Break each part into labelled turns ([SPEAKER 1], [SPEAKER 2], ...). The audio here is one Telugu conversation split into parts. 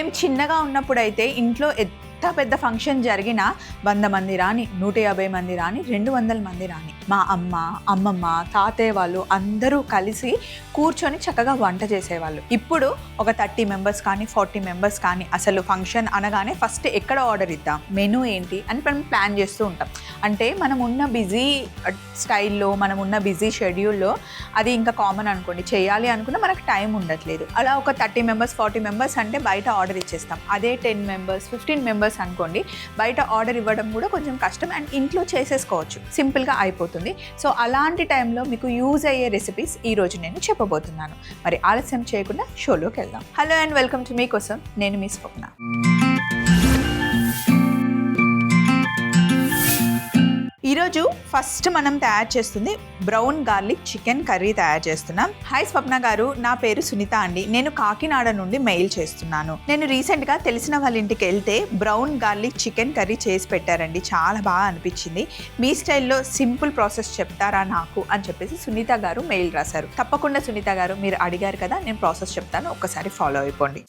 [SPEAKER 1] మేము చిన్నగా ఉన్నప్పుడైతే ఇంట్లో ఎంత పెద్ద ఫంక్షన్ జరిగినా 100 మంది రాని, 150 మంది రాని, 200 మంది రాని, మా అమ్మ, అమ్మమ్మ, తాతయ్య వాళ్ళు అందరూ కలిసి కూర్చొని చక్కగా వంట చేసేవాళ్ళు. ఇప్పుడు ఒక 30 మెంబర్స్ కానీ 40 మెంబర్స్ కానీ అసలు ఫంక్షన్ అనగానే ఫస్ట్ ఎక్కడ ఆర్డర్ ఇద్దాం, మెనూ ఏంటి అని మనం ప్లాన్ చేస్తూ ఉంటాం. అంటే మనం ఉన్న బిజీ స్టైల్లో, మనం ఉన్న బిజీ షెడ్యూల్లో అది ఇంకా కామన్ అనుకోండి. చేయాలి అనుకున్నా మనకు టైం ఉండట్లేదు. అలా ఒక 30 మెంబర్స్ 40 మెంబర్స్ అంటే బయట ఆర్డర్ ఇచ్చేస్తాం. అదే 10 మెంబర్స్ 15 మెంబర్స్ అనుకోండి, బయట ఆర్డర్ ఇవ్వడం కూడా కొంచెం కష్టం అండ్ ఇంట్లో చేసేసుకోవచ్చు, సింపుల్గా అయిపోతుంది. సో అలాంటి టైంలో మీకు యూజ్ అయ్యే రెసిపీస్ ఈరోజు నేను చెప్పబోతున్నాను. మరి ఆలస్యం చేయకుండా షోలోకి వెళ్దాం. హలో అండ్ వెల్కమ్ టు మీకోసం, నేను మీ స్వప్న. ఈరోజు ఫస్ట్ మనం తయారు చేస్తుంది బ్రౌన్ గార్లిక్ చికెన్ కర్రీ తయారు చేస్తున్నాం. హాయ్ స్వప్న గారు, నా పేరు సునీత అండి. నేను కాకినాడ నుండి మెయిల్ చేస్తున్నాను. నేను రీసెంట్గా తెలిసిన వాళ్ళ ఇంటికి వెళ్తే బ్రౌన్ గార్లిక్ చికెన్ కర్రీ చేసి పెట్టారండి. చాలా బాగా అనిపించింది. మీ స్టైల్లో సింపుల్ ప్రాసెస్ చెప్తారా నాకు అని చెప్పేసి సునీత గారు మెయిల్ రాశారు. తప్పకుండా సునీత గారు, మీరు అడిగారు కదా, నేను ప్రాసెస్ చెప్తాను, ఒక్కసారి ఫాలో అయిపోండి.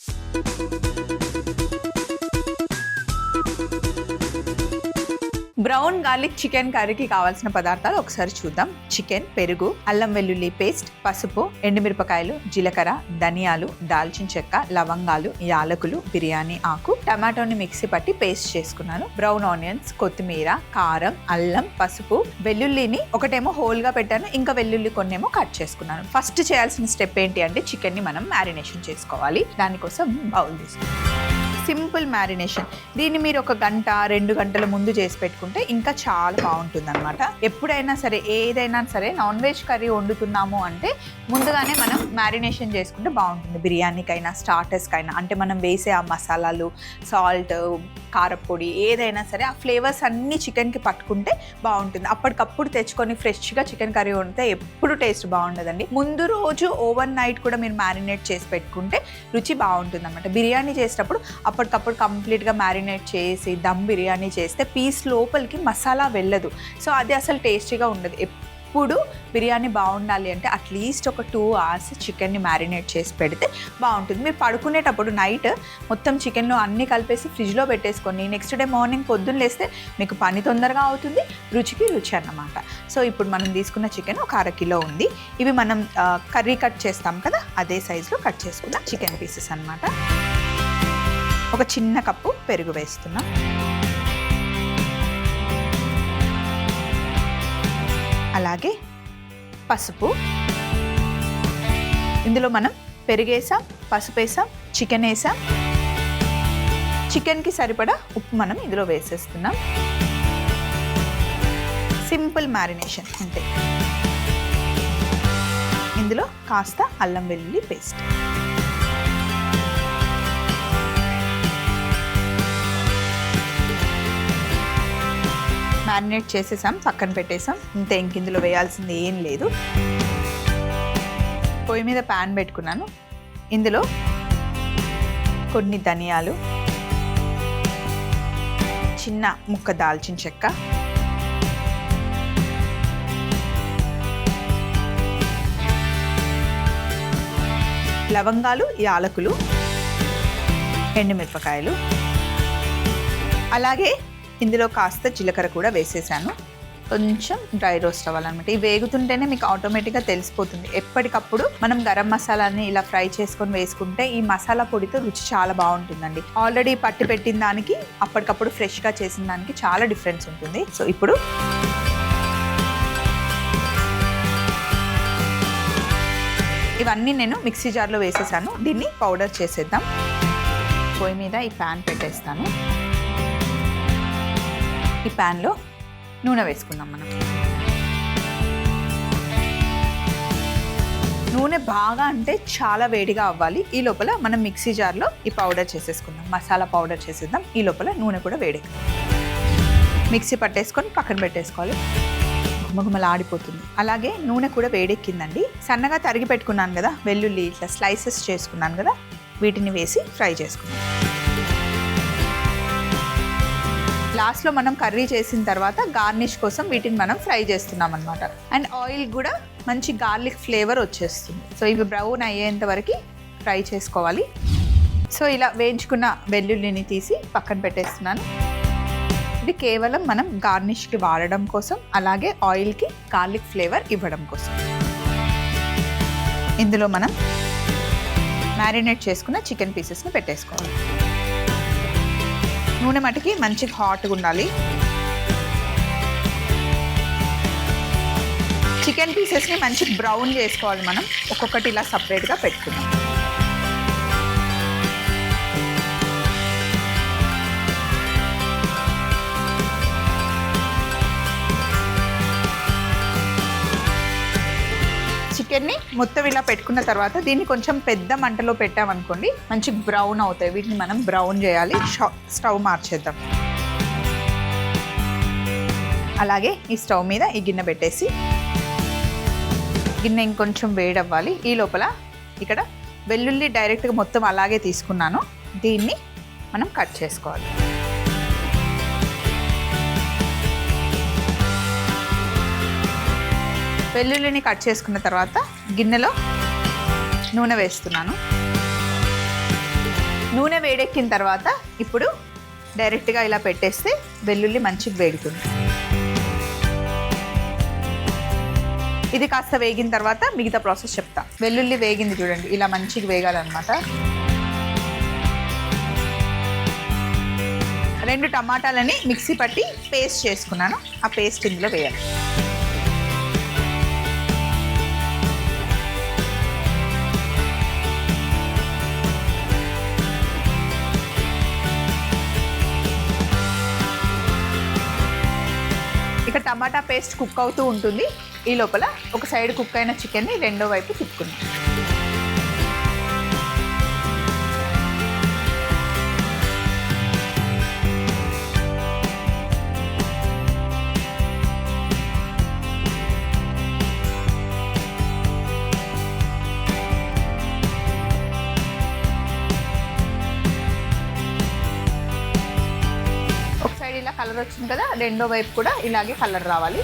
[SPEAKER 1] బ్రౌన్ గార్లిక్ చికెన్ కర్రీకి కావాల్సిన పదార్థాలు ఒకసారి చూద్దాం. చికెన్, పెరుగు, అల్లం వెల్లుల్లి పేస్ట్, పసుపు, ఎండుమిరపకాయలు, జీలకర్ర, ధనియాలు, దాల్చిన చెక్క, లవంగాలు, యాలకులు, బిర్యానీ ఆకు, టమాటోని మిక్సీ పట్టి పేస్ట్ చేసుకున్నాను, బ్రౌన్ ఆనియన్స్, కొత్తిమీర, కారం, అల్లం, పసుపు, వెల్లుల్లిని ఒకటేమో హోల్ గా పెట్టాను, ఇంకా వెల్లుల్లి కొన్నేమో కట్ చేసుకున్నాను. ఫస్ట్ చేయాల్సిన స్టెప్ ఏంటి అంటే చికెన్ ని మనం మ్యారినేషన్ చేసుకోవాలి. దానికోసం బౌల్ తీసుకుంటాం. Simple marination. దీన్ని మీరు 1 గంట 2 గంటల ముందు చేసి పెట్టుకుంటే ఇంకా చాలా బాగుంటుంది అనమాట. ఎప్పుడైనా సరే, ఏదైనా సరే నాన్ వెజ్ కర్రీ వండుతున్నాము అంటే ముందుగానే మనం మ్యారినేషన్ చేసుకుంటే బాగుంటుంది. బిర్యానీకైనా స్టార్టర్స్కైనా, అంటే మనం వేసే ఆ మసాలాలు, సాల్ట్, కారపొడి, ఏదైనా సరే ఆ ఫ్లేవర్స్ అన్నీ చికెన్కి పట్టుకుంటే బాగుంటుంది. అప్పటికప్పుడు తెచ్చుకొని ఫ్రెష్గా చికెన్ కర్రీ వండితే ఎప్పుడు టేస్ట్ బాగుండదండి. ముందు రోజు ఓవర్ నైట్ కూడా మీరు మ్యారినేట్ చేసి పెట్టుకుంటే రుచి బాగుంటుంది అనమాట. బిర్యానీ చేసేటప్పుడు అప్పటికప్పుడు కంప్లీట్గా మ్యారినేట్ చేసి దమ్ బిర్యానీ చేస్తే పీస్ లోపలికి మసాలా వెళ్ళదు. సో అది అసలు టేస్టీగా ఉండదు. ఎప్పుడు బిర్యానీ బాగుండాలి అంటే అట్లీస్ట్ ఒక 2 hours చికెన్ని మ్యారినేట్ చేసి పెడితే బాగుంటుంది. మీరు పడుకునేటప్పుడు నైట్ మొత్తం చికెన్లో అన్నీ కలిపేసి ఫ్రిడ్జ్లో పెట్టేసుకొని నెక్స్ట్ డే మార్నింగ్ పొద్దున్న లేస్తే మీకు పని తొందరగా అవుతుంది, రుచికి రుచి అన్నమాట. సో ఇప్పుడు మనం తీసుకున్న చికెన్ ఒక 1/2 కిలో ఉంది. ఇవి మనం కర్రీ కట్ చేస్తాం కదా, అదే సైజులో కట్ చేసుకున్న చికెన్ పీసెస్ అన్నమాట. ఒక చిన్న కప్పు పెరుగు వేస్తున్నాం. అలాగే పసుపు. ఇందులో మనం పెరుగు వేసాం, పసుపు వేసాం, చికెన్ వేసాం. చికెన్కి సరిపడా ఉప్పు మనం ఇందులో వేసేస్తున్నాం. సింపుల్ మ్యారినేషన్ అంతే. ఇందులో కాస్త అల్లం వెల్లుల్లి పేస్ట్, మ్యారినేట్ చేసేసాం, పక్కన పెట్టేసాం. ఇంతే, ఇంక ఇందులో వేయాల్సింది ఏం లేదు. పొయ్యి మీద ప్యాన్ పెట్టుకున్నాను. ఇందులో కొన్ని ధనియాలు, చిన్న ముక్క దాల్చిన చెక్క, లవంగాలు, యాలకులు, ఎండుమిరపకాయలు, అలాగే ఇందులో కాస్త జీలకర్ర కూడా వేసేసాను. కొంచెం డ్రై రోస్ట్ అవ్వాలన్నమాట. ఇవి వేగుతుంటేనే మీకు ఆటోమేటిక్గా తెలిసిపోతుంది. ఎప్పటికప్పుడు మనం గరం మసాలాని ఇలా ఫ్రై చేసుకొని వేసుకుంటే ఈ మసాలా పొడితో రుచి చాలా బాగుంటుందండి. ఆల్రెడీ పట్టి పెట్టిన దానికి అప్పటికప్పుడు ఫ్రెష్గా చేసిన దానికి చాలా డిఫరెన్స్ ఉంటుంది. సో ఇప్పుడు ఇవన్నీ నేను మిక్సీ జార్లో వేసేసాను. దీన్ని పౌడర్ చేసేద్దాం. పొయ్యి మీద ఈ ప్యాన్ పెట్టేస్తాను. ఈ ప్యాన్లో నూనె వేసుకుందాం మనం. నూనె బాగా అంటే చాలా వేడిగా అవ్వాలి. ఈ లోపల మనం మిక్సీ జార్లో ఈ పౌడర్ చేసేసుకుందాం, మసాలా పౌడర్ చేసేద్దాం. ఈ లోపల నూనె కూడా వేడెక్కి మిక్సీ పట్టేసుకొని పక్కన పెట్టేసుకోవాలి. గుమగుమలు ఆడిపోతుంది. అలాగే నూనె కూడా వేడెక్కిందండి. సన్నగా తరిగి పెట్టుకున్నాను కదా వెల్లుల్లి, ఇట్లా స్లైసెస్ చేసుకున్నాను కదా, వీటిని వేసి ఫ్రై చేసుకున్నాను. లాస్ట్లో మనం కర్రీ చేసిన తర్వాత గార్నిష్ కోసం వీటిని మనం ఫ్రై చేస్తున్నాం అనమాట. అండ్ ఆయిల్ కూడా మంచి గార్లిక్ ఫ్లేవర్ వచ్చేస్తుంది. సో ఇవి బ్రౌన్ అయ్యేంత వరకు ఫ్రై చేసుకోవాలి. సో ఇలా వేయించుకున్న వెల్లుల్లిని తీసి పక్కన పెట్టేస్తున్నాను. ఇది కేవలం మనం గార్నిష్కి వాడడం కోసం, అలాగే ఆయిల్కి గార్లిక్ ఫ్లేవర్ ఇవ్వడం కోసం. ఇందులో మనం మ్యారినేట్ చేసుకున్న చికెన్ పీసెస్ని పెట్టేసుకోవాలి. నూనె మటుకి మంచిగా హాట్గా ఉండాలి. చికెన్ పీసెస్ని మంచి బ్రౌన్ చేసుకోవాలి. మనం ఒక్కొక్కటి ఇలా సపరేట్గా పెట్టుకున్నాం. చికెన్ని మొత్తం ఇలా పెట్టుకున్న తర్వాత దీన్ని కొంచెం పెద్ద మంటలో పెట్టామనుకోండి మంచి బ్రౌన్ అవుతాయి. వీటిని మనం బ్రౌన్ చేయాలి. స్టవ్ మార్చేద్దాం. అలాగే ఈ స్టవ్ మీద ఈ గిన్నె పెట్టేసి, గిన్నె ఇంకొంచెం వేడవ్వాలి. ఈ లోపల ఇక్కడ వెల్లుల్లి డైరెక్ట్గా మొత్తం అలాగే తీసుకున్నాను. దీన్ని మనం కట్ చేసుకోవాలి. వెల్లుల్లిని కట్ చేసుకున్న తర్వాత గిన్నెలో నూనె వేస్తున్నాను. నూనె వేడెక్కిన తర్వాత ఇప్పుడు డైరెక్ట్గా ఇలా పెట్టేస్తే వెల్లుల్లి మంచిగా వేగుతుంది. ఇది కాస్త వేగిన తర్వాత మిగతా ప్రాసెస్ చెప్తా. వెల్లుల్లి వేగింది చూడండి, ఇలా మంచిగా వేగాలన్నమాట. 2 టమాటాలని మిక్సీ పట్టి పేస్ట్ చేసుకున్నాను. ఆ పేస్ట్ ఇందులో వేయాలి. ఇక టమాటా పేస్ట్ కుక్ అవుతూ ఉంటుంది. ఈ లోపల ఒక సైడ్ కుక్ అయిన చికెన్ని రెండో వైపు తిప్పుకుందాం. ఒక సైడ్ ఇలా కలర్ వచ్చింది కదా, రెండో వైపు కూడా ఇలాగే కలర్ రావాలి.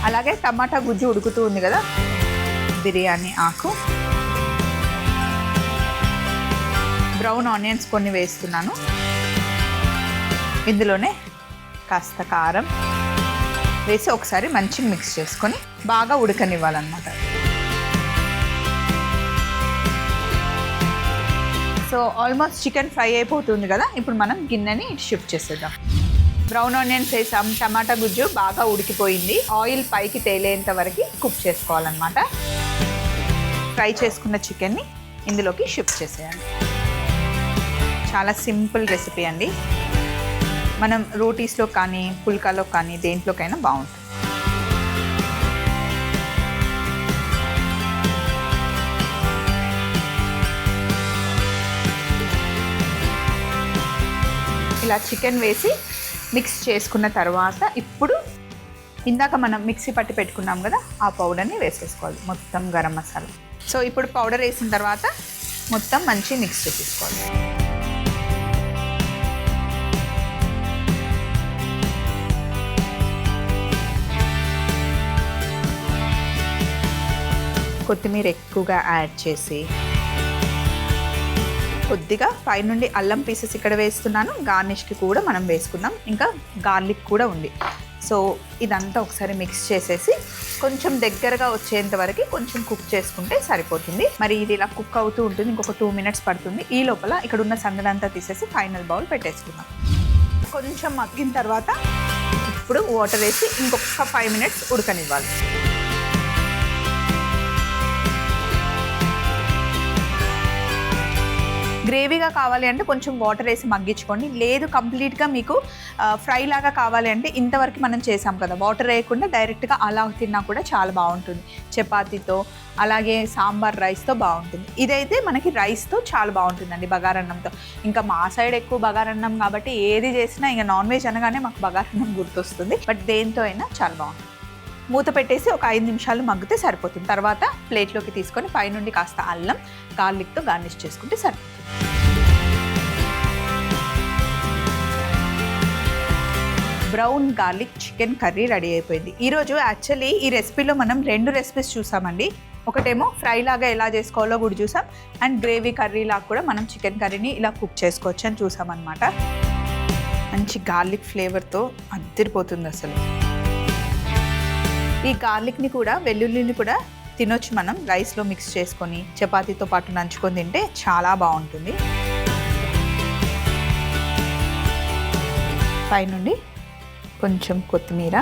[SPEAKER 1] అలాగే టమాటా గుజ్జు ఉడుకుతూ ఉంది కదా, బిర్యానీ ఆకు, బ్రౌన్ ఆనియన్స్ కొన్ని వేస్తున్నాను. ఇందులోనే కాస్త కారం వేసి ఒకసారి మంచిగా మిక్స్ చేసుకొని బాగా ఉడకనివ్వాలన్నమాట. సో ఆల్మోస్ట్ చికెన్ ఫ్రై అయిపోతుంది కదా, ఇప్పుడు మనం గిన్నెని షిఫ్ట్ చేసేద్దాం. బ్రౌన్ ఆనియన్స్ వేసాం, టమాటా గుజ్జు బాగా ఉడికిపోయింది. ఆయిల్ పైకి తేలేంత వరకు కుక్ చేసుకోవాలన్నమాట. ఫ్రై చేసుకున్న చికెన్ని ఇందులోకి షిఫ్ట్ చేసేయాలి. చాలా సింపుల్ రెసిపీ అండి. మనం రోటీస్లో కానీ పుల్కాలో కానీ దేంట్లోకైనా బాగుంటుంది. ఇలా చికెన్ వేసి మిక్స్ చేసుకున్న తర్వాత ఇప్పుడు ఇందాక మనం మిక్సీ పట్టి పెట్టుకున్నాం కదా, ఆ పౌడర్ని వేసేసుకోవాలి, మొత్తం గరం మసాలా. సో ఇప్పుడు పౌడర్ వేసిన తర్వాత మొత్తం మంచి మిక్స్ చేసేసుకోవాలి. కొత్తిమీర ఎక్కువగా యాడ్ చేసి కొద్దిగా పైనుండి అల్లం పీసెస్ ఇక్కడ వేస్తున్నాను. గార్నిష్కి కూడా మనం వేసుకుందాం. ఇంకా గార్లిక్ కూడా ఉంది. సో ఇదంతా ఒకసారి మిక్స్ చేసేసి కొంచెం దగ్గరగా వచ్చేంత వరకు కొంచెం కుక్ చేసుకుంటే సరిపోతుంది. మరి ఇది ఇలా కుక్ అవుతూ ఉంటుంది, ఇంకొక 2 మినిట్స్ పడుతుంది. ఈ లోపల ఇక్కడ ఉన్న సంగడంతా తీసేసి ఫైనల్ బౌల్ పెట్టేసుకుందాం. కొంచెం మగ్గిన తర్వాత ఇప్పుడు వాటర్ వేసి ఇంకొక 5 మినిట్స్ ఉడకనివ్వాలి. గ్రేవీగా కావాలి అంటే కొంచెం వాటర్ వేసి మగ్గించుకోండి. లేదు కంప్లీట్గా మీకు ఫ్రై లాగా కావాలి అంటే ఇంతవరకు మనం చేసాం కదా, వాటర్ వేయకుండా డైరెక్ట్గా అలా తిన్నా కూడా చాలా బాగుంటుంది. చపాతీతో అలాగే సాంబార్ రైస్తో బాగుంటుంది. ఇదైతే మనకి రైస్తో చాలా బాగుంటుందండి, బగారన్నంతో. ఇంకా మా సైడ్ ఎక్కువ బగారన్నం కాబట్టి ఏది చేసినా ఇంకా నాన్ వెజ్ అనగానే మాకు బగారన్నం గుర్తొస్తుంది. బట్ దేంతో అయినా చాలా బాగుంటుంది. మూత పెట్టేసి ఒక 5 నిమిషాలు మగ్గితే సరిపోతుంది. తర్వాత ప్లేట్లోకి తీసుకొని పైనుండి కాస్త అల్లం గార్లిక్తో గార్నిష్ చేసుకుంటే సరిపోతుంది. Brown garlic chicken curry ready అయిపోయింది. ఈరోజు యాక్చువల్లీ ఈ రెసిపీలో మనం 2 రెసిపీస్ చూసామండి. ఒకటేమో ఫ్రై లాగా ఎలా చేసుకోవాలో కూడా చూసాం, అండ్ గ్రేవీ కర్రీ లాగా కూడా మనం చికెన్ కర్రీని ఇలా కుక్ చేసుకోవచ్చు అని చూసామన్నమాట. మంచి గార్లిక్ ఫ్లేవర్తో అద్దరిపోతుంది అసలు. ఈ గార్లిక్ని కూడా, వెల్లుల్లిని కూడా తినొచ్చు మనం. రైస్లో మిక్స్ చేసుకొని చపాతీతో పాటు నంచుకొని తింటే చాలా బాగుంటుంది. పైనుండి కొంచెం కొత్తిమీర,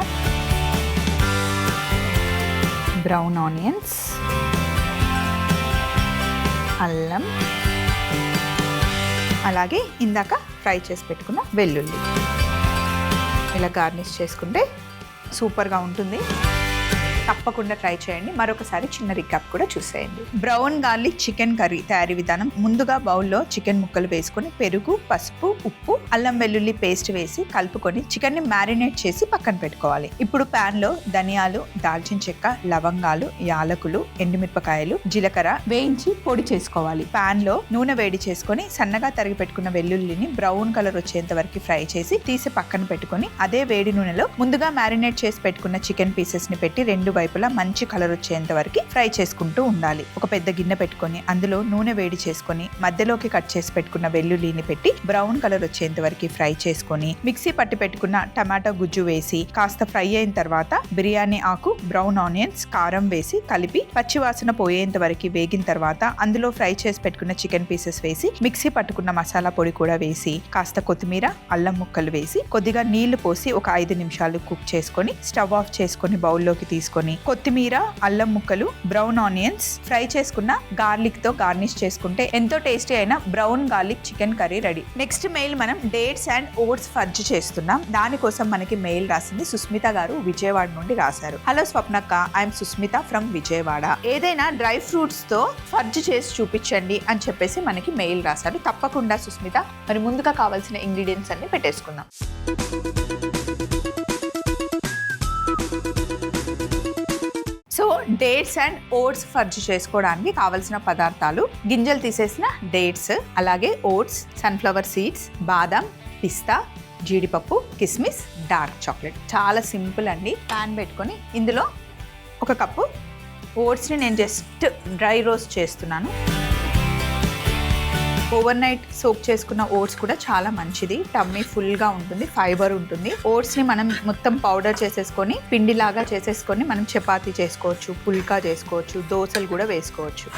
[SPEAKER 1] బ్రౌన్ ఆనియన్స్, అల్లం, అలాగే ఇందాక ఫ్రై చేసి పెట్టుకున్న వెల్లుల్లి ఇలా గార్నిష్ చేసుకుంటే సూపర్గా ఉంటుంది. తప్పకుండా ట్రై చేయండి. మరొకసారి చిన్న రికాప్ కూడా చూసేయండి. బ్రౌన్ గార్లిక్ చికెన్ కర్రీ తయారీ విధానం: ముందుగా బౌల్లో చికెన్ ముక్కలు వేసుకొని పెరుగు, పసుపు, ఉప్పు, అల్లం వెల్లుల్లి పేస్ట్ వేసి కలుపుకొని చికెన్ ని మ్యారినేట్ చేసి పక్కన పెట్టుకోవాలి. ఇప్పుడు పాన్ లో ధనియాలు, దాల్చిన చెక్క, లవంగాలు, యాలకులు, ఎండుమిరపకాయలు, జీలకర్ర వేయించి పొడి చేసుకోవాలి. పాన్ లో నూనె వేడి చేసుకొని సన్నగా తరిగి పెట్టుకున్న వెల్లుల్లిని బ్రౌన్ కలర్ వచ్చేంత వరకు ఫ్రై చేసి తీసి పక్కన పెట్టుకొని అదే వేడి నూనెలో ముందుగా మ్యారినేట్ చేసి పెట్టుకున్న చికెన్ పీసెస్ ని పెట్టి 2 వైపులా మంచి కలర్ వచ్చేంత వరకు ఫ్రై చేసుకుంటూ ఉండాలి. ఒక పెద్ద గిన్నె పెట్టుకొని అందులో నూనె వేడి చేసుకొని మధ్యలోకి కట్ చేసి పెట్టుకున్న వెల్లుల్లిని పెట్టి బ్రౌన్ కలర్ వచ్చేంత వరకు ఫ్రై చేసుకొని మిక్సీ పట్టి పెట్టుకున్న టమాటా గుజ్జు వేసి కాస్త ఫ్రై అయిన తర్వాత బిర్యానీ ఆకు, బ్రౌన్ ఆనియన్స్, కారం వేసి కలిపి పచ్చివాసన పోయేంత వరకు వేగిన తర్వాత అందులో ఫ్రై చేసి పెట్టుకున్న చికెన్ పీసెస్ వేసి మిక్సీ పట్టుకున్న మసాలా పొడి కూడా వేసి కాస్త కొత్తిమీర, అల్లం ముక్కలు వేసి కొద్దిగా నీళ్లు పోసి ఒక 5 నిమిషాలు కుక్ చేసుకొని స్టవ్ ఆఫ్ చేసుకొని బౌల్లోకి తీసుకొని కొత్తిమీర, అల్లం ముక్కలు, బ్రౌన్ ఆనియన్స్, ఫ్రై చేసుకున్న గార్లిక్ తో గార్నిష్ చేసుకుంటే ఎంతో టేస్టీ అయిన brown garlic chicken curry ready. Next mail మనం డేట్స్ అండ్ ఓట్స్ ఫర్జ్ చేస్తున్నాం. దానికోసం మనకి మెయిల్ రాసింది సుస్మిత గారు, విజయవాడ నుండి రాశారు. హలో స్వప్నక్క, ఐఎమ్ సుస్మిత ఫ్రమ్ విజయవాడ. ఏదైనా డ్రై ఫ్రూట్స్ తో ఫర్జ్ చేసి చూపించండి అని చెప్పేసి మనకి మెయిల్ రాశారు. తప్పకుండా సుస్మిత, మరి ముందుగా కావాల్సిన ఇంగ్రీడియంట్స్ అన్ని పెట్టేసుకుందాం. సో డేట్స్ అండ్ ఓట్స్ ఫర్జ్ చేసుకోవడానికి కావలసిన పదార్థాలు: గింజలు తీసేసిన డేట్స్, అలాగే ఓట్స్, సన్ఫ్లవర్ సీడ్స్, బాదం, పిస్తా, జీడిపప్పు, కిస్మిస్, డార్క్ చాక్లెట్. చాలా సింపుల్ అండి. ప్యాన్ పెట్టుకొని ఇందులో 1 కప్పు ఓట్స్ని నేను జస్ట్ డ్రై రోస్ట్ చేస్తున్నాను. ఓవర్ నైట్ సోక్ చేసుకున్న ఓట్స్ కూడా చాలా మంచిది. టమ్మీ ఫుల్గా ఉంటుంది, ఫైబర్ ఉంటుంది. ఓట్స్ని మనం మొత్తం పౌడర్ చేసేసుకొని పిండిలాగా చేసేసుకొని మనం చపాతీ చేసుకోవచ్చు, పుల్కా చేసుకోవచ్చు, దోశలు కూడా వేసుకోవచ్చు.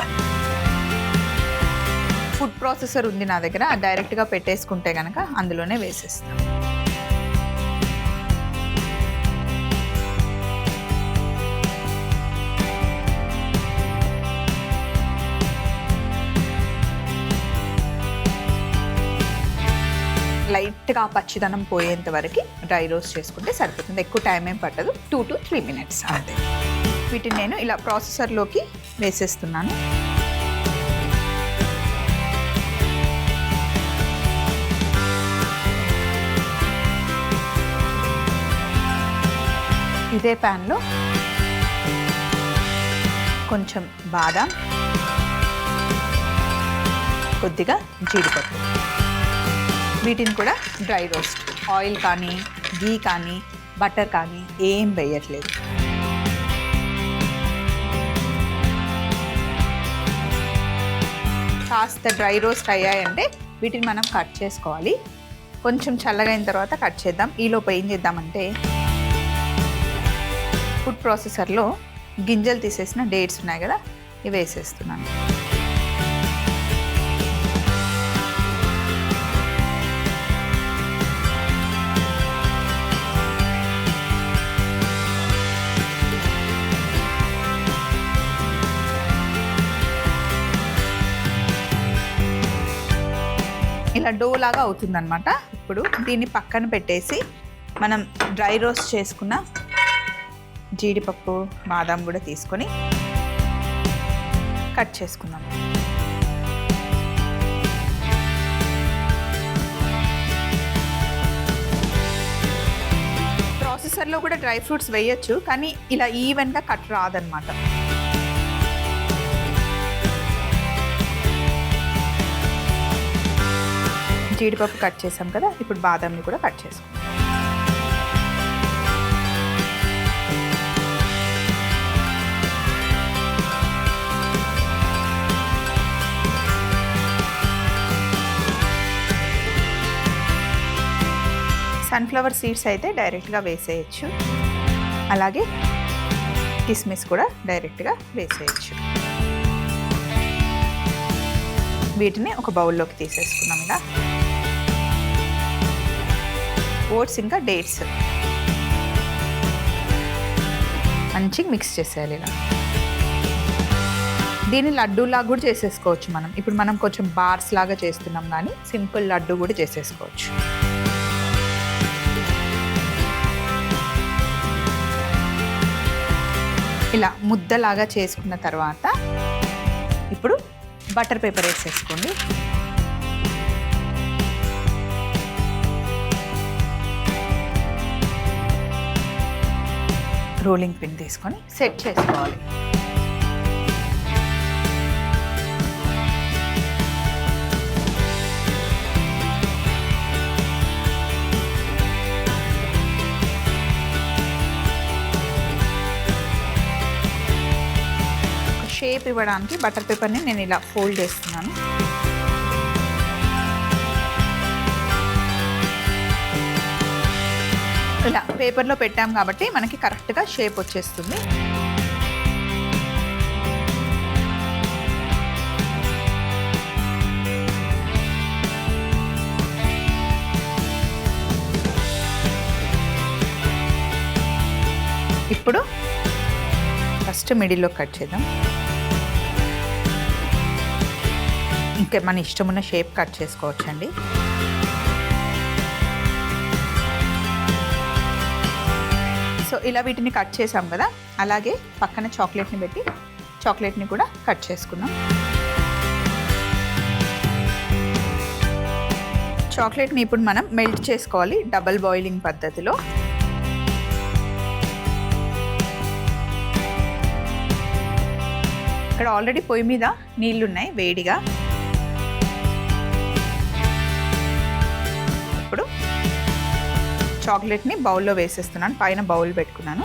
[SPEAKER 1] ఫుడ్ ప్రాసెసర్ ఉంది నా దగ్గర, డైరెక్ట్గా పెట్టేసుకుంటే కనుక అందులోనే వేసేస్తాం. లైట్గా పచ్చిదనం పోయేంత వరకు డ్రై రోస్ట్ చేసుకుంటే సరిపోతుంది. ఎక్కువ టైం ఏం పట్టదు, 2 to 3 minutes అంతే. వీటిని నేను ఇలా ప్రాసెసర్లోకి వేసేస్తున్నాను. ఇదే ప్యాన్లో కొంచెం బాదం, కొద్దిగా జీడిపప్పు, వీటిని కూడా డ్రై రోస్ట్. ఆయిల్ కానీ, గీ కానీ, బటర్ కానీ ఏం వేయట్లేదు. కాస్త డ్రై రోస్ట్ అయ్యాయంటే వీటిని మనం కట్ చేసుకోవాలి. కొంచెం చల్లగైన తర్వాత కట్ చేద్దాం. ఈలోపు ఏం చేద్దామంటే ఫుడ్ ప్రాసెసర్లో గింజలు తీసేసిన డేట్స్ ఉన్నాయి కదా, ఇవి వేసేస్తున్నాను. ఇలా డో లాగా అవుతుందన్నమాట. ఇప్పుడు దీన్ని పక్కన పెట్టేసి మనం డ్రై రోస్ట్ చేసుకున్న జీడిపప్పు, బాదం కూడా తీసుకొని కట్ చేసుకుందాం. ప్రాసెసర్లో కూడా డ్రై ఫ్రూట్స్ వేయచ్చు, కానీ ఇలా ఈవెన్గా కట్ రాదనమాట. జీడిపప్పు కట్ చేసాం కదా, ఇప్పుడు బాదంని కూడా కట్ చేసుకుందాం. సన్ఫ్లవర్ సీడ్స్ అయితే డైరెక్ట్గా వేసేయచ్చు, అలాగే కిస్మిస్ కూడా డైరెక్ట్గా వేసేయచ్చు. వీటిని ఒక బౌల్లోకి తీసేసుకున్నాం. ఇలా ఓట్స్ ఇంకా డేట్స్ మంచిగా మిక్స్ చేసేయాలి. ఇలా దీన్ని లడ్డూలాగా కూడా చేసేసుకోవచ్చు మనం. ఇప్పుడు మనం కొంచెం బార్స్ లాగా చేస్తున్నాం, కానీ సింపుల్ లడ్డు కూడా చేసేసుకోవచ్చు. ఇలా ముద్దలాగా చేసుకున్న తర్వాత ఇప్పుడు బటర్ పేపర్ వేసేసుకోండి. రోలింగ్ పిన్ తీసుకొని సెట్ చేసుకోవాలి. షేప్ ఇవ్వడానికి బటర్ పేపర్ని నేను ఇలా ఫోల్డ్ చేస్తున్నాను. ఇలా పేపర్లో పెట్టాం కాబట్టి మనకి కరెక్ట్గా షేప్ వచ్చేస్తుంది. ఇప్పుడు ఫస్ట్ మిడిల్లో కట్ చేద్దాం. ఇంకా మన ఇష్టం ఉన్న షేప్ కట్ చేసుకోవచ్చండి. సో ఇలా వీటిని కట్ చేసాం కదా, అలాగే పక్కన చాక్లెట్ని పెట్టి చాక్లెట్ని కూడా కట్ చేసుకున్నాం. చాక్లెట్ని ఇప్పుడు మనం మెల్ట్ చేసుకోవాలి డబల్ బాయిలింగ్ పద్ధతిలో. ఇక్కడ ఆల్రెడీ పొయ్యి మీద నీళ్ళు ఉన్నాయి వేడిగా. ఇప్పుడు చాక్లెట్ని బౌల్లో వేసేస్తున్నాను. పైన బౌల్ పెట్టుకున్నాను.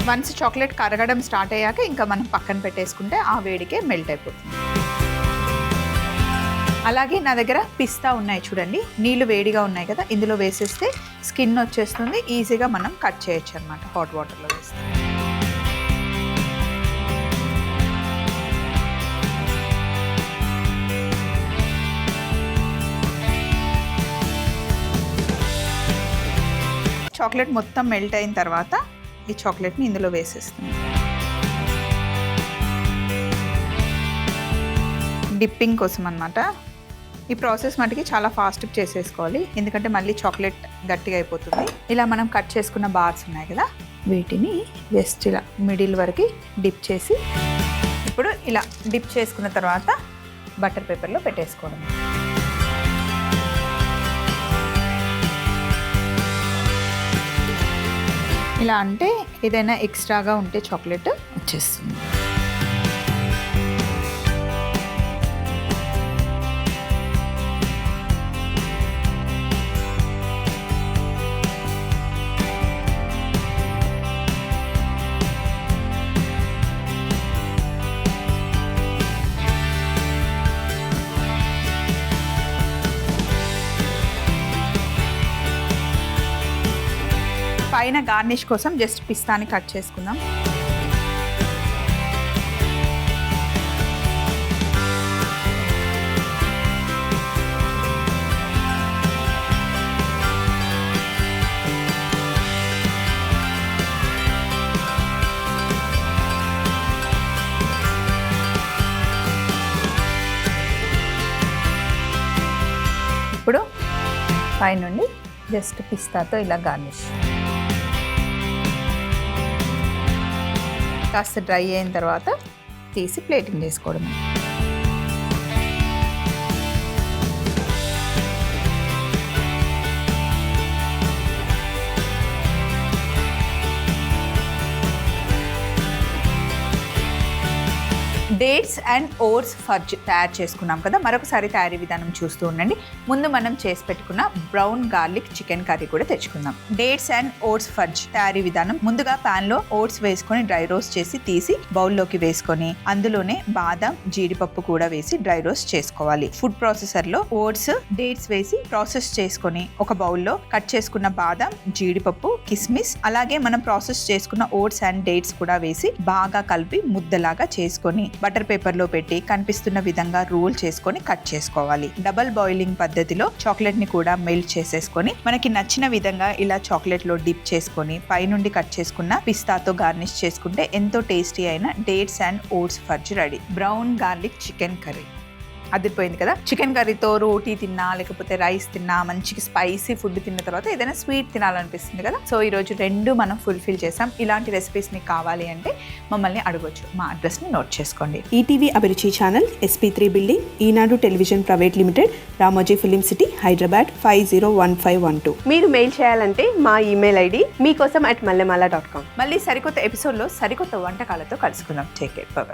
[SPEAKER 1] వన్స్ చాక్లెట్ కరగడం స్టార్ట్ అయ్యాక ఇంకా మనం పక్కన పెట్టేసుకుంటే ఆ వేడికే మెల్ట్ అయిపోతుంది. అలాగే నా దగ్గర పిస్తా ఉన్నాయి చూడండి, నీళ్ళు వేడిగా ఉన్నాయి కదా, ఇందులో వేసేస్తే స్కిన్ వచ్చేస్తుంది. ఈజీగా మనం కట్ చేయొచ్చు అనమాట హాట్ వాటర్లో వేస్తే. చాక్లెట్ మొత్తం మెల్ట్ అయిన తర్వాత ఈ చాక్లెట్ని ఇందులో వేసేస్తున్నాం. డిప్పింగ్ కోసం అన్నమాట. ఈ ప్రాసెస్ మటుకి చాలా ఫాస్ట్గా చేసేసుకోవాలి, ఎందుకంటే మళ్ళీ చాక్లెట్ గట్టిగా అయిపోతుంది. ఇలా మనం కట్ చేసుకున్న బార్స్ ఉన్నాయి కదా, వీటిని జస్ట్ ఇలా మిడిల్ వరకు డిప్ చేసి, ఇప్పుడు ఇలా డిప్ చేసుకున్న తర్వాత బటర్ పేపర్లో పెట్టేసుకోవడం. ఇలా అంటే ఏదైనా ఎక్స్ట్రాగా ఉంటే చాక్లెట్ వచ్చేస్తుంది. పైన గార్నిష్ కోసం జస్ట్ పిస్తాని కట్ చేసుకుందాం. ఇప్పుడు పైనుండి జస్ట్ పిస్తాతో ఇలా గార్నిష్. కాస్త డ్రై అయిన తర్వాత తీసి ప్లేటింగ్ చేసుకోవడం. డేట్స్ అండ్ ఓట్స్ ఫడ్జ్ తయారు చేసుకున్నాం కదా, మరొకసారి తయారీ విధానం చూస్తూ ఉండండి. ముందు మనం చేసి పెట్టుకున్న బ్రౌన్ గార్లిక్ చికెన్ కర్రీ కూడా తెచ్చుకుందాం. డేట్స్ అండ్ ఓట్స్ ఫడ్జ్ తయారీ విధానం: ముందుగా పాన్ లో ఓట్స్ వేసుకొని డ్రై రోస్ట్ చేసి తీసి బౌల్లోకి వేసుకొని అందులోనే బాదం, జీడిపప్పు కూడా వేసి డ్రై రోస్ట్ చేసుకోవాలి. ఫుడ్ ప్రాసెసర్ లో ఓట్స్, డేట్స్ వేసి ప్రాసెస్ చేసుకొని ఒక బౌల్లో కట్ చేసుకున్న బాదం, జీడిపప్పు, కిస్మిస్ అలాగే మనం ప్రాసెస్ చేసుకున్న ఓట్స్ అండ్ డేట్స్ కూడా వేసి బాగా కలిపి ముద్దలాగా చేసుకొని బటర్ పేపర్ లో పెట్టి కనిపిస్తున్న విధంగా రోల్ చేసుకొని కట్ చేసుకోవాలి. డబల్ బాయిలింగ్ పద్ధతిలో చాక్లెట్ ని కూడా మెల్ట్ చేసేసుకొని మనకి నచ్చిన విధంగా ఇలా చాక్లెట్ లో డిప్ చేసుకొని పైనుండి కట్ చేసుకున్న పిస్తాతో గార్నిష్ చేసుకుంటే ఎంతో టేస్టీ అయిన dates and oats fudge ready. Brown garlic chicken curry అదిరిపోయింది కదా. చికెన్ కర్రీతో రోటీ తిన్నా లేకపోతే రైస్ తిన్నా, మంచిగా స్పైసీ ఫుడ్ తిన్న తర్వాత ఏదైనా స్వీట్ తినాలనిపిస్తుంది కదా. సో ఈరోజు రెండు మనం ఫుల్ఫిల్ చేసాం. ఇలాంటి రెసిపీస్ మీకు కావాలి అంటే మమ్మల్ని అడగొచ్చు. మా అడ్రస్ని నోట్ చేసుకోండి.
[SPEAKER 2] ETV Abhiruchi channel, SP3 building, Eenadu television private limited, Ramoji film city, Hyderabad 501512.
[SPEAKER 3] మీరు మెయిల్ చేయాలంటే మా ఈమెయిల్ ID మీకోసం @mallemala.com.
[SPEAKER 1] మళ్ళీ సరికొత్త ఎపిసోడ్లో సరికొత్త వంటకాలతో కలుసుకుందాం. Take care. బై.